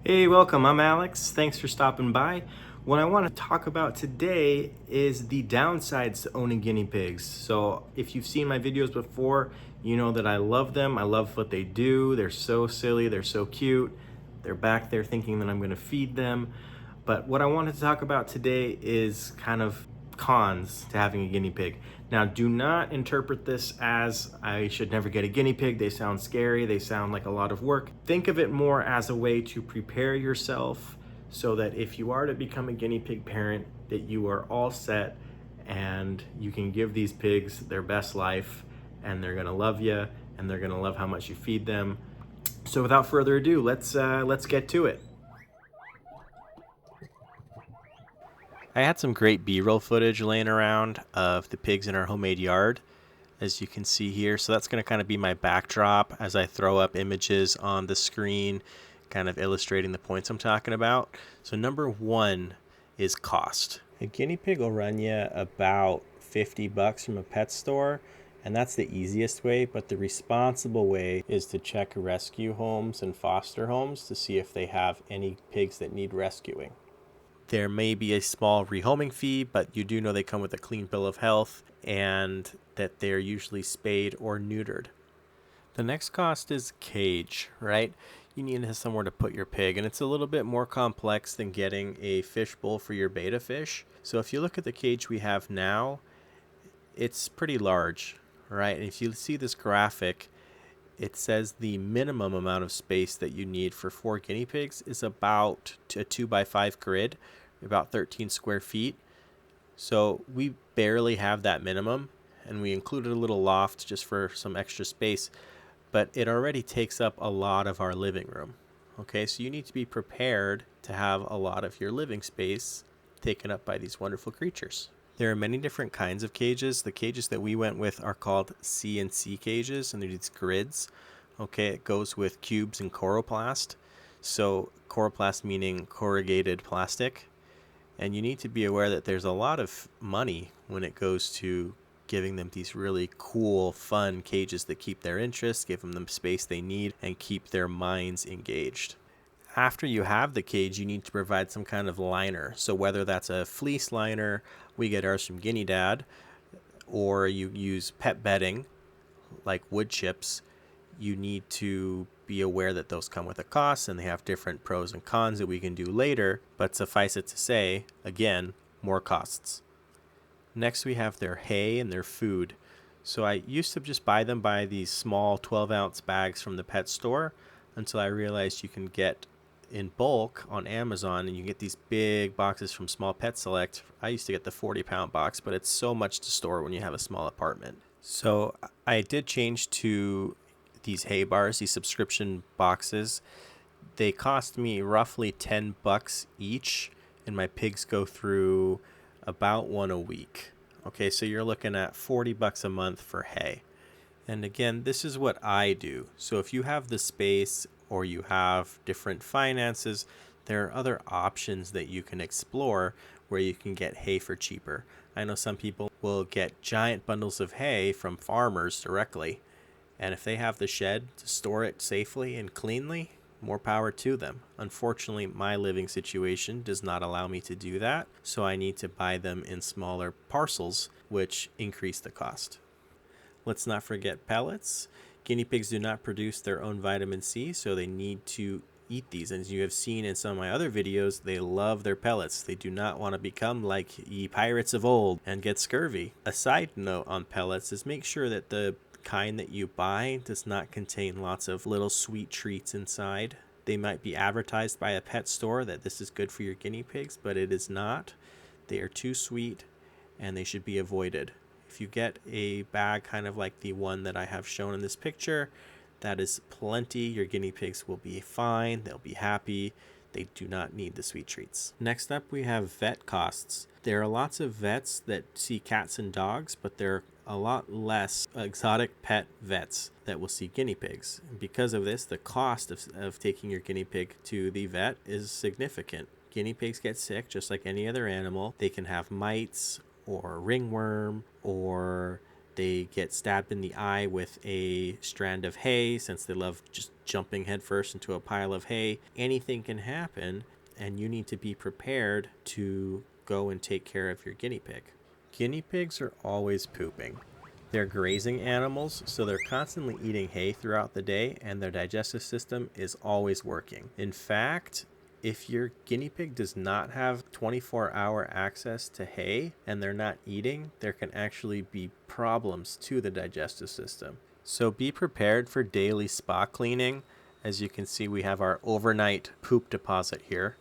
Hey, welcome. I'm Alex. Thanks for stopping by. What I want to talk about today is the downsides to owning guinea pigs. So, if you've seen my videos before, you know that I love them. I love what they do. They're so silly, they're so cute. They're back there thinking that I'm going to feed them. But what I wanted to talk about today is kind of cons to having a guinea pig. Now, do not interpret this as I should never get a guinea pig. They sound scary, they sound like a lot of work. Think of it more as a way to prepare yourself so that if you are to become a guinea pig parent, that you are all set and you can give these pigs their best life and they're gonna love you and they're gonna love how much you feed them. So without further ado, let's get to it. I had some great B-roll footage laying around of the pigs in our homemade yard, as you can see here. So that's going to kind of be my backdrop as I throw up images on the screen, kind of illustrating the points I'm talking about. So number one is cost. A guinea pig will run you about $50 from a pet store, and that's the easiest way, but the responsible way is to check rescue homes and foster homes to see if they have any pigs that need rescuing. There may be a small rehoming fee, but you do know they come with a clean bill of health and that they're usually spayed or neutered. The next cost is cage, right? You need to have somewhere to put your pig, and it's a little bit more complex than getting a fish bowl for your betta fish. So if you look at the cage we have now, it's pretty large, right? And if you see this graphic, it says the minimum amount of space that you need for 4 guinea pigs is about a 2x5 grid, about 13 square feet. So we barely have that minimum, and we included a little loft just for some extra space, but it already takes up a lot of our living room. Okay, so you need to be prepared to have a lot of your living space taken up by these wonderful creatures. There are many different kinds of cages. The cages that we went with are called CNC cages, and they're these grids. Okay, it goes with cubes and coroplast. So coroplast meaning corrugated plastic. And you need to be aware that there's a lot of money when it goes to giving them these really cool, fun cages that keep their interest, give them the space they need, and keep their minds engaged. After you have the cage, you need to provide some kind of liner. So whether that's a fleece liner, we get ours from Guinea Dad, or you use pet bedding like wood chips, you need to be aware that those come with a cost and they have different pros and cons that we can do later, but suffice it to say, again, more costs. Next we have their hay and their food. So I used to just buy them by these small 12-ounce bags from the pet store until I realized you can get in bulk on Amazon, and you get these big boxes from Small Pet Select. I used to get the 40-pound box, but it's so much to store when you have a small apartment. So I did change to these hay bars, these subscription boxes. They cost me roughly $10 each, and my pigs go through about one a week. Okay, so you're looking at $40 a month for hay. And again, this is what I do. So if you have the space or you have different finances, there are other options that you can explore where you can get hay for cheaper. I know some people will get giant bundles of hay from farmers directly, and if they have the shed to store it safely and cleanly, more power to them. Unfortunately, my living situation does not allow me to do that, so I need to buy them in smaller parcels, which increase the cost. Let's not forget pellets. Guinea pigs do not produce their own vitamin C, so they need to eat these. And as you have seen in some of my other videos, they love their pellets. They do not want to become like ye pirates of old and get scurvy. A side note on pellets is make sure that the kind that you buy does not contain lots of little sweet treats inside. They might be advertised by a pet store that this is good for your guinea pigs, but it is not. They are too sweet and they should be avoided. If you get a bag kind of like the one that I have shown in this picture, that is plenty. Your guinea pigs will be fine. They'll be happy. They do not need the sweet treats. Next up, we have vet costs. There are lots of vets that see cats and dogs, but there are a lot less exotic pet vets that will see guinea pigs. And because of this, the cost of taking your guinea pig to the vet is significant. Guinea pigs get sick just like any other animal. They can have mites or ringworm, or they get stabbed in the eye with a strand of hay, since they love just jumping headfirst into a pile of hay. Anything can happen, and you need to be prepared to go and take care of your guinea pig. Guinea pigs are always pooping. They're grazing animals, so they're constantly eating hay throughout the day, and their digestive system is always working. In fact, if your guinea pig does not have 24-hour access to hay and they're not eating, there can actually be problems to the digestive system. So be prepared for daily spot cleaning. As you can see, we have our overnight poop deposit here.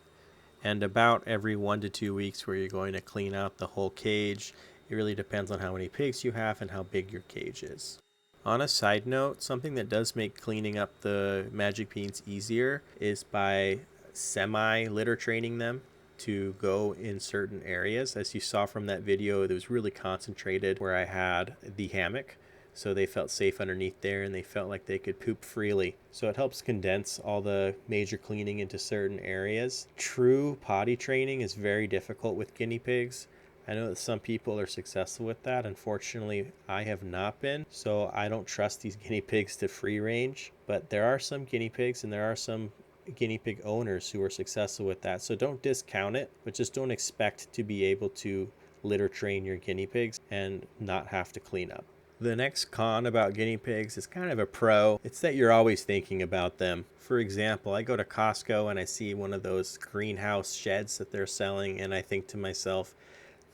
And about every 1 to 2 weeks where you're going to clean out the whole cage. It really depends on how many pigs you have and how big your cage is. On a side note, something that does make cleaning up the magic beans easier is by semi-litter training them to go in certain areas. As you saw from that video, it was really concentrated where I had the hammock. So they felt safe underneath there and they felt like they could poop freely. So it helps condense all the major cleaning into certain areas. True potty training is very difficult with guinea pigs. I know that some people are successful with that. Unfortunately, I have not been, so I don't trust these guinea pigs to free range. But there are some guinea pigs and there are some guinea pig owners who are successful with that. So don't discount it, but just don't expect to be able to litter train your guinea pigs and not have to clean up. The next con about guinea pigs is kind of a pro. It's that you're always thinking about them. For example, I go to Costco and I see one of those greenhouse sheds that they're selling, and I think to myself,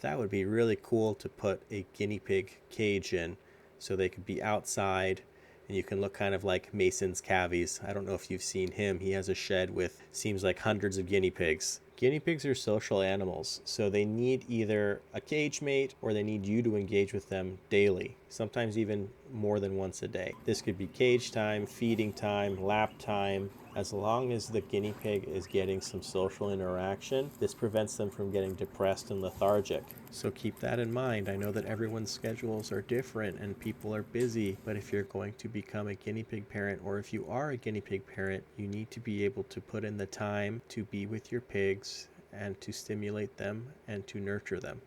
that would be really cool to put a guinea pig cage in so they could be outside and you can look kind of like Mason's Cavies. I don't know if you've seen him. He has a shed with, seems like, hundreds of guinea pigs. Guinea pigs are social animals, so they need either a cage mate or they need you to engage with them daily, sometimes even more than once a day. This could be cage time, feeding time, lap time. As long as the guinea pig is getting some social interaction, this prevents them from getting depressed and lethargic. So keep that in mind. I know that everyone's schedules are different and people are busy, but if you're going to become a guinea pig parent, or if you are a guinea pig parent, you need to be able to put in the time to be with your pigs and to stimulate them and to nurture them.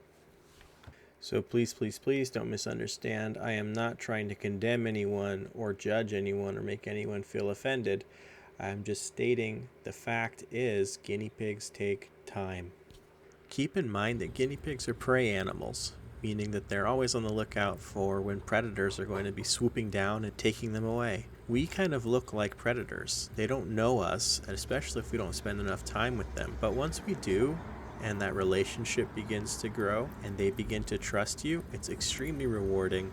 So please, please, please don't misunderstand. I am not trying to condemn anyone or judge anyone or make anyone feel offended. I'm just stating the fact is guinea pigs take time. Keep in mind that guinea pigs are prey animals, meaning that they're always on the lookout for when predators are going to be swooping down and taking them away. We kind of look like predators. They don't know us, especially if we don't spend enough time with them. But once we do, and that relationship begins to grow and they begin to trust you, it's extremely rewarding,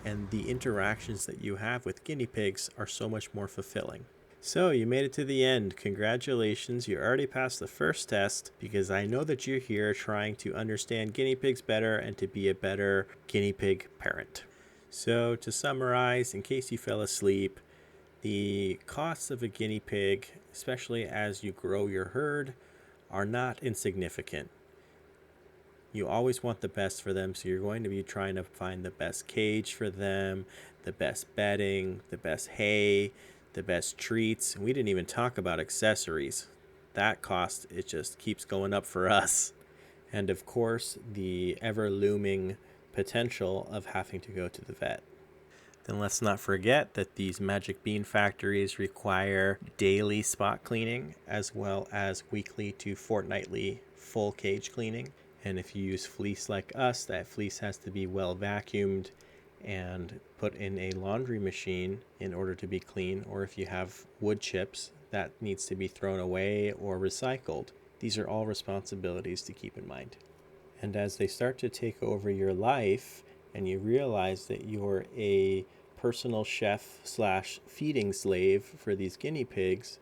and the interactions that you have with guinea pigs are so much more fulfilling. So you made it to the end. Congratulations, you already passed the first test, because I know that you're here trying to understand guinea pigs better and to be a better guinea pig parent. So to summarize, in case you fell asleep, the costs of a guinea pig, especially as you grow your herd, are not insignificant. You always want the best for them, so you're going to be trying to find the best cage for them, the best bedding, the best hay, the best treats. We didn't even talk about accessories. That cost, it just keeps going up for us. And of course, the ever looming potential of having to go to the vet. Then let's not forget that these magic bean factories require daily spot cleaning as well as weekly to fortnightly full cage cleaning. And if you use fleece like us, that fleece has to be well vacuumed and put in a laundry machine in order to be clean, or if you have wood chips, that needs to be thrown away or recycled. These are all responsibilities to keep in mind. And as they start to take over your life and you realize that you're a personal chef / feeding slave for these guinea pigs,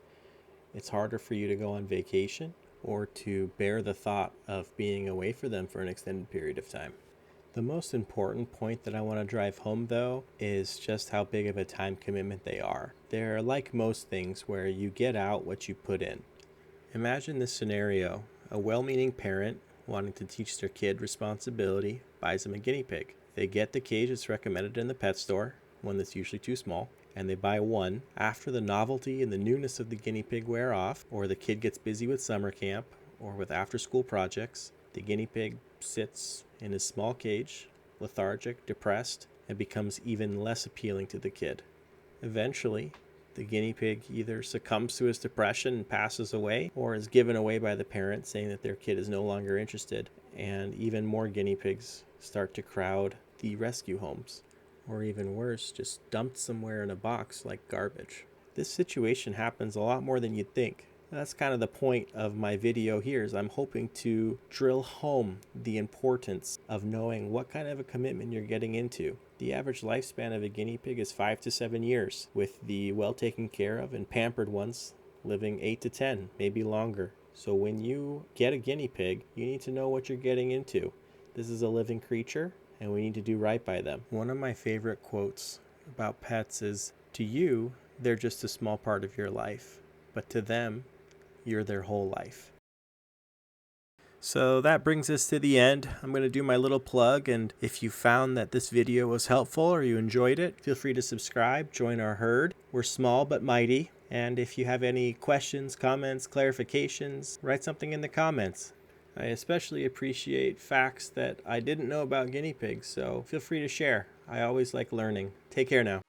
it's harder for you to go on vacation or to bear the thought of being away from them for an extended period of time. The most important point that I want to drive home, though, is just how big of a time commitment they are. They're like most things where you get out what you put in. Imagine this scenario. A well-meaning parent wanting to teach their kid responsibility buys them a guinea pig. They get the cage that's recommended in the pet store, one that's usually too small, and they buy one. After the novelty and the newness of the guinea pig wear off, or the kid gets busy with summer camp or with after-school projects, the guinea pig sits in his small cage, lethargic, depressed, and becomes even less appealing to the kid. Eventually, the guinea pig either succumbs to his depression and passes away, or is given away by the parents saying that their kid is no longer interested, and even more guinea pigs start to crowd the rescue homes, or even worse, just dumped somewhere in a box like garbage. This situation happens a lot more than you'd think. That's kind of the point of my video here, is I'm hoping to drill home the importance of knowing what kind of a commitment you're getting into. The average lifespan of a guinea pig is 5 to 7 years, with the well taken care of and pampered ones living 8 to 10, maybe longer. So when you get a guinea pig, you need to know what you're getting into. This is a living creature, and we need to do right by them. One of my favorite quotes about pets is, "To you, they're just a small part of your life, but to them, you're their whole life." So that brings us to the end. I'm going to do my little plug, and if you found that this video was helpful or you enjoyed it, feel free to subscribe, join our herd. We're small but mighty, and if you have any questions, comments, clarifications, write something in the comments. I especially appreciate facts that I didn't know about guinea pigs, so feel free to share. I always like learning. Take care now.